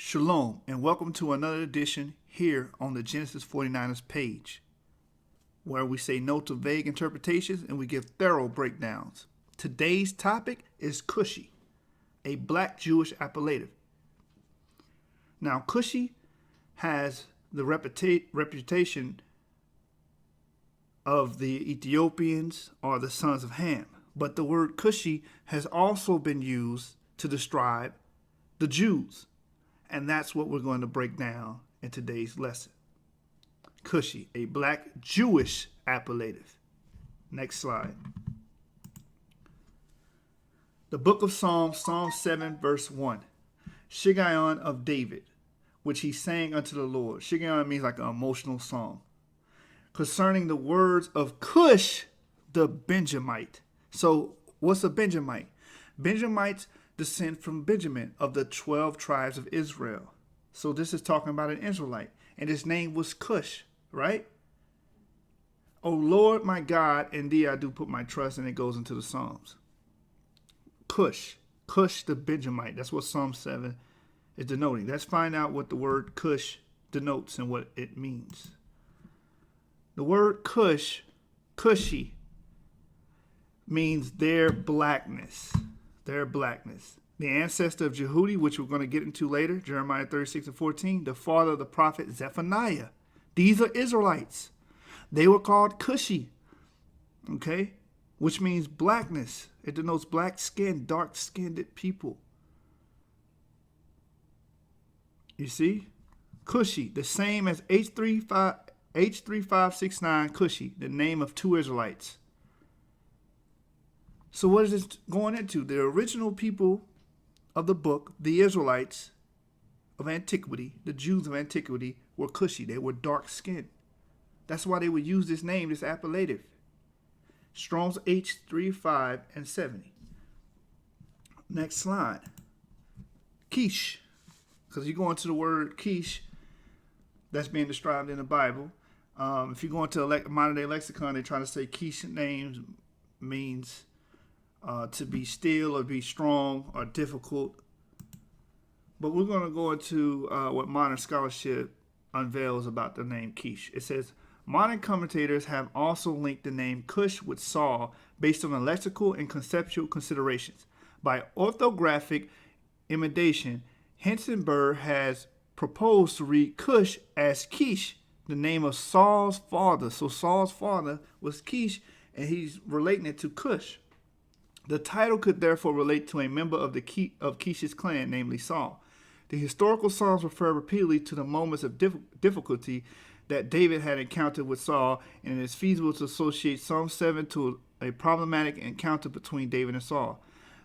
Shalom, and welcome to another edition here on the Genesis 49ers page, where we say no to vague interpretations and we give thorough breakdowns. Today's topic is Kushi, a black Jewish appellative. Now, Kushi has the reputation of the Ethiopians or the sons of Ham, but the word Kushi has also been used to describe the Jews. And that's what we're going to break down in today's lesson. Kushi, a black Jewish appellative. Next slide. The book of Psalms, Psalm 7, verse 1. Shiggaion of David, which he sang unto the Lord. Shiggaion means like an emotional song. Concerning the words of Cush, the Benjamite. So what's a Benjamite? Benjamites descend from Benjamin of the 12 tribes of Israel. So this is talking about an Israelite. And his name was Cush, right? O Lord my God, in thee I do put my trust, and it goes into the Psalms. Cush the Benjamite. That's what Psalm 7 is denoting. Let's find out what the word Cush denotes and what it means. The word Cush, Kushi, means their blackness. Their blackness. The ancestor of Jehudi, which we're going to get into later, Jeremiah 36:14, the father of the prophet Zephaniah. These are Israelites. They were called Kushi, okay, which means blackness. It denotes black skin, dark-skinned people. You see? Kushi, the same as H3569 Kushi, the name of two Israelites. So what is this going into? The original people of the book, the Israelites of antiquity, the Jews of antiquity, were Kushi. They were dark-skinned. That's why they would use this name, this appellative. Strong's H35 and 70. Next slide. Kish. Because you go into the word Kish, that's being described in the Bible. If you go into a modern-day lexicon, they try to say Kish names means to be still or be strong or difficult. But we're going to go into what modern scholarship unveils about the name Kish. It says, modern commentators have also linked the name Cush with Saul based on the lexical and conceptual considerations. By orthographic imitation, Hensenberg has proposed to read Cush as Kish, the name of Saul's father. So Saul's father was Kish, and he's relating it to Cush. The title could therefore relate to a member of Kish's clan, namely Saul. The historical Psalms refer repeatedly to the moments of difficulty that David had encountered with Saul, and it is feasible to associate Psalm 7 to a problematic encounter between David and Saul.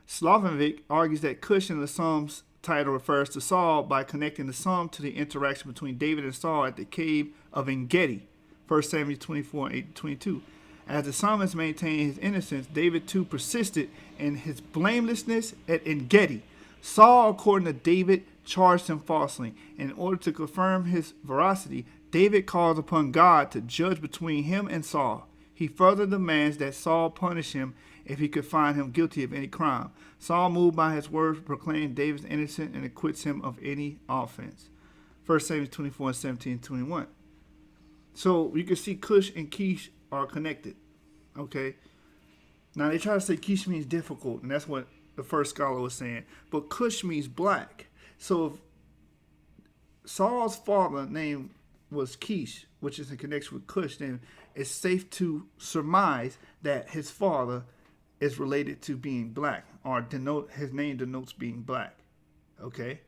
Slavovic argues that Cush in the Psalms title refers to Saul by connecting the psalm to the interaction between David and Saul at the cave of En-Gedi, 1 Samuel 24, 8-22. As the psalmist maintained his innocence, David too persisted in his blamelessness at En-Gedi. Saul, according to David, charged him falsely. In order to confirm his veracity, David calls upon God to judge between him and Saul. He further demands that Saul punish him if he could find him guilty of any crime. Saul, moved by his words, proclaims David's innocent and acquits him of any offense. 1 Samuel 24, 17-21. So you can see Cush and Kish are connected. Okay. Now they try to say Kish means difficult, and that's what the first scholar was saying. But Cush means black. So if Saul's father name was Kish, which is in connection with Cush, then it's safe to surmise that his father is related to being black, or his name denotes being black. Okay.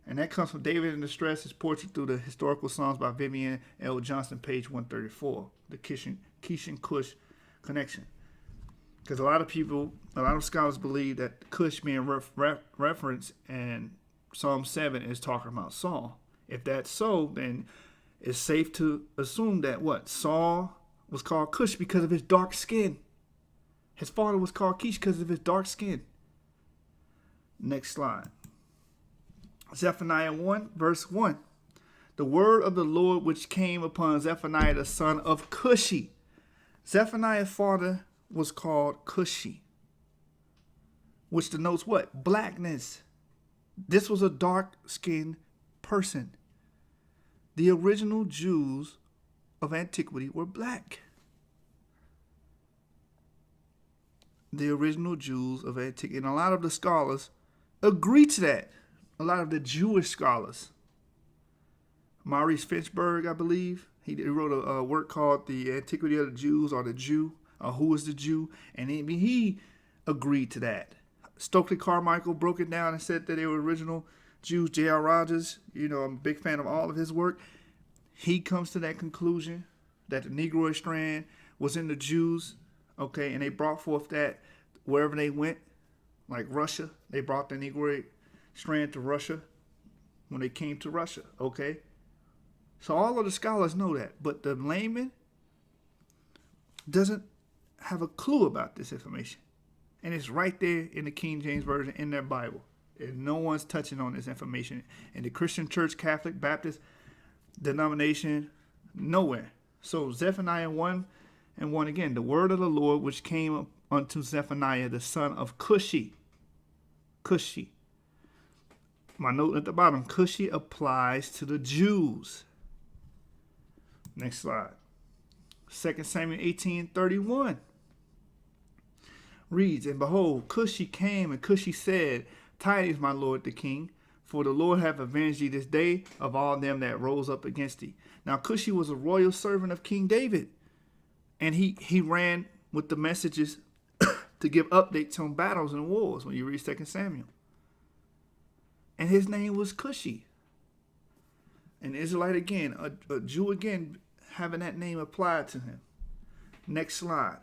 And that comes from David in Distress, his portrait through the historical Psalms by Vivian L. Johnson, page 134, the Kish and Cush connection. Because a lot of scholars believe that Cush being referenced in Psalm 7 is talking about Saul. If that's so, then it's safe to assume that Saul was called Cush because of his dark skin. His father was called Kish because of his dark skin. Next slide. Zephaniah 1, verse 1. The word of the Lord which came upon Zephaniah the son of Kushi. Zephaniah's father was called Kushi, which denotes what? Blackness. This was a dark-skinned person. The original Jews of antiquity were black. The original Jews of antiquity. And a lot of the scholars agree to that. A lot of the Jewish scholars. Maurice Finchberg, I believe, he wrote a work called The Antiquity of the Jews, or the Jew, or Who is the Jew? And he agreed to that. Stokely Carmichael broke it down and said that they were original Jews. J.R. Rogers, I'm a big fan of all of his work. He comes to that conclusion that the Negroid strand was in the Jews, okay, and they brought forth that wherever they went, like Russia, they brought the Negroid strand to Russia when they came to Russia, okay? So all of the scholars know that, but the layman doesn't have a clue about this information. And it's right there in the King James Version in their Bible. And no one's touching on this information. In the Christian Church, Catholic, Baptist denomination, nowhere. So Zephaniah 1:1 again, the word of the Lord which came unto Zephaniah, the son of Kushi. Kushi. My note at the bottom, Kushi applies to the Jews. Next slide. 2 Samuel 18:31 reads, and behold, Cushi came, and Cushi said, tidings, my lord the king, for the Lord hath avenged thee this day of all them that rose up against thee. Now Cushi was a royal servant of King David, and he ran with the messages to give updates on battles and wars when you read 2 Samuel. And his name was Cushi. An Israelite again, a Jew again, having that name applied to him. Next slide.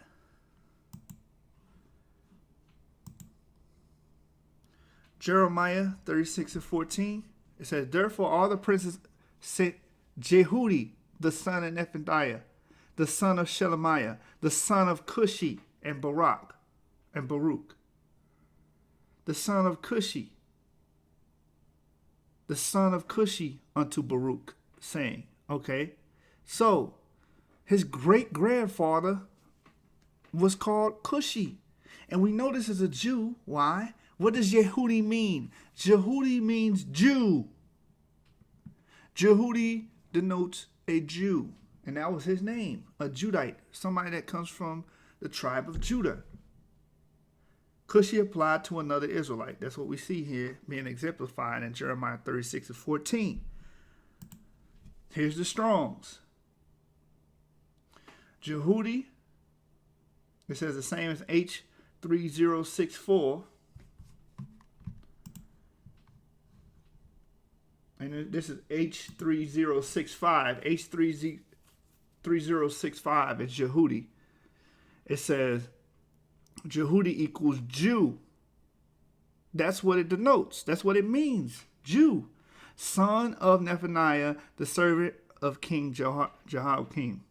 Jeremiah 36:14. It says, therefore all the princes sent Jehudi, the son of Nephaniah, the son of Shelemiah, the son of Cushi, and Baruch, the son of Cushi, the son of Cushi unto Baruch, saying, okay, so his great-grandfather was called Cushi. And we know this is a Jew. Why? What does Yehudi mean? Yehudi means Jew. Yehudi denotes a Jew. And that was his name, a Judite, somebody that comes from the tribe of Judah. Cushi applied to another Israelite. That's what we see here being exemplified in Jeremiah 36:14. Here's the Strongs. Jehudi, it says the same as H3064. And this is H3065. H3065 is Jehudi. It says Jehudi equals Jew. That's what it denotes. That's what it means. Jew. Son of Nephaniah, the servant of King Jehoiakim.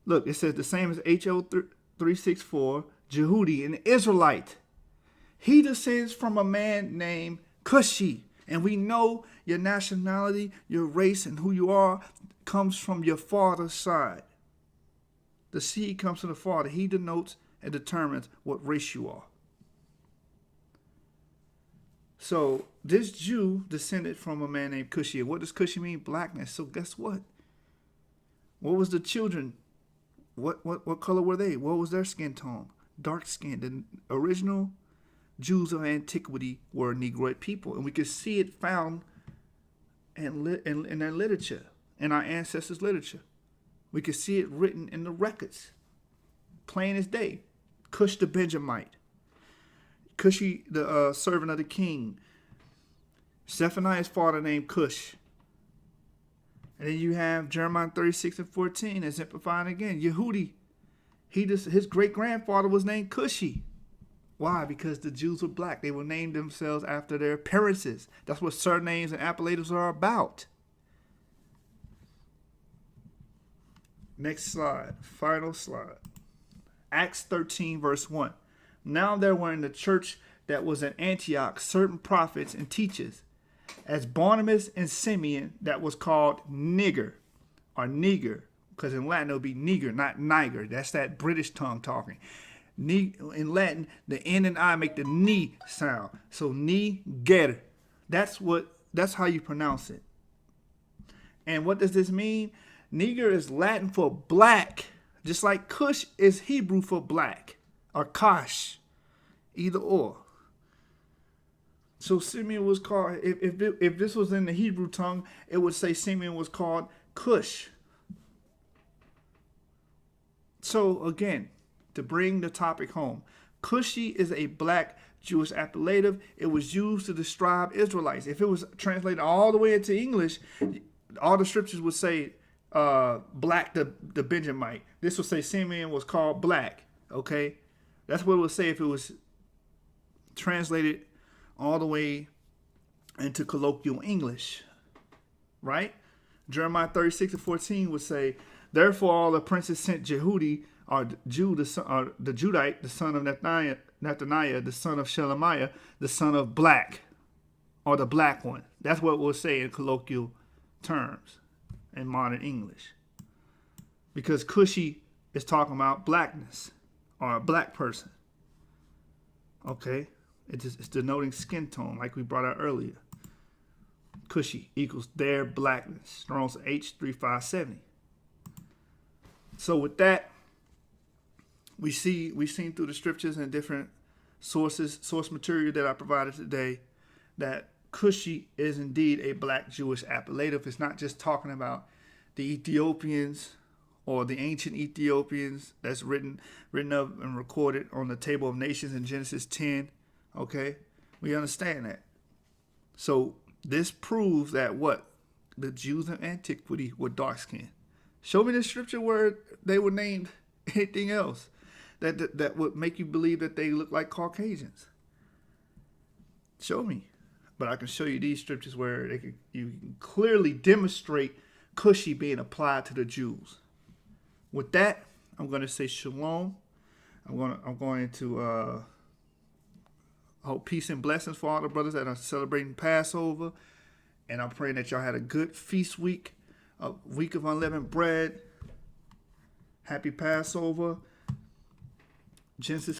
Look, it says the same as H0364, Jehudi, an Israelite. He descends from a man named Cushi. And we know your nationality, your race, and who you are comes from your father's side. The seed comes from the father. He denotes and determines what race you are. So this Jew descended from a man named Cushi. What does Cushi mean? Blackness. So guess what? What was the children? What color were they? What was their skin tone? Dark skin. The original Jews of antiquity were Negroid people, and we could see it found in their literature, in our ancestors' literature. We could see it written in the records, plain as day. Cush the Benjamite, Cushi the servant of the king, Zephaniah's father named Cush. And then you have Jeremiah 36:14 exemplifying again. Yehudi, his great-grandfather was named Cushi. Why? Because the Jews were black. They will name themselves after their appearances. That's what surnames and appellatives are about. Next slide. Final slide. Acts 13, verse 1. Now there were in the church that was at Antioch certain prophets and teachers, as Barnabas and Simeon, that was called Niger, or Niger, because in Latin it would be Niger, not Niger. That's that British tongue talking. In Latin, the N and I make the ni sound. So niger. That's how you pronounce it. And what does this mean? Niger is Latin for black, just like Kush is Hebrew for black, or Kash, either or. So Simeon was called, if this was in the Hebrew tongue, it would say Simeon was called Cush. So again, to bring the topic home, Kushi is a black Jewish appellative. It was used to describe Israelites. If it was translated all the way into English, all the scriptures would say black the Benjamite. This would say Simeon was called black. Okay, that's what it would say if it was translated all the way into colloquial English, right? Jeremiah 36:14 would say, therefore all the princes sent Jehudi, or the Judite, the son of Nethaniah, the son of Shelemiah, the son of black, or the black one. That's what we'll say in colloquial terms in modern English. Because Kushi is talking about blackness, or a black person. Okay? It's denoting skin tone, like we brought out earlier. Kushi equals their blackness. Strong's H3570. So with that, we've seen through the scriptures and different source material that I provided today, that Kushi is indeed a black Jewish appellative. It's not just talking about the Ethiopians or the ancient Ethiopians that's written of and recorded on the Table of Nations in Genesis 10. Okay, we understand that. So this proves that what? The Jews of antiquity were dark skinned. Show me the scripture where they were named anything else that would make you believe that they look like Caucasians. Show me. But I can show you these scriptures where you can clearly demonstrate Kushi being applied to the Jews. With that, I'm going to say shalom. I'm going to hope peace and blessings for all the brothers that are celebrating Passover. And I'm praying that y'all had a good feast week, a week of unleavened bread. Happy Passover. Genesis